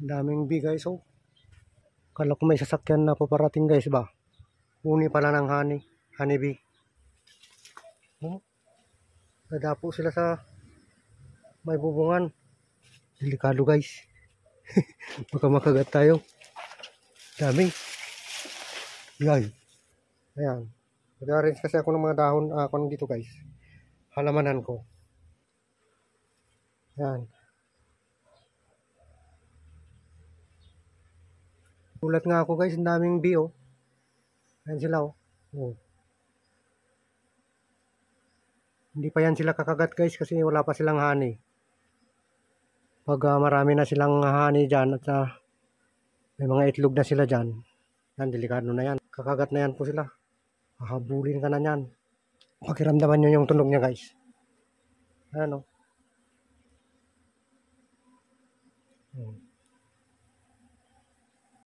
Daming bee guys, oh. Kala ko may sasakyan na paparating guys ba. Uni pala ng honey bee. Oh. Nadapo sila sa may bubungan. Delikado guys. Baka makagat tayo. Dami. Yan. Ayan. Nag-arrange kasi ako ng mga dahon ako dito guys. Halamanan ko. Yan. Ulat nga ako guys, ang daming bee oh. Ayan sila oh. Oh. Hindi pa yan sila kakagat guys kasi wala pa silang honey. Pag marami na silang honey dyan at may mga itlog na sila dyan, yan, delikado na yan. Kakagat na yan po sila. Hahabulin ka na yan. Pakiramdaman nyo yung tunog niya guys. Ayan oh.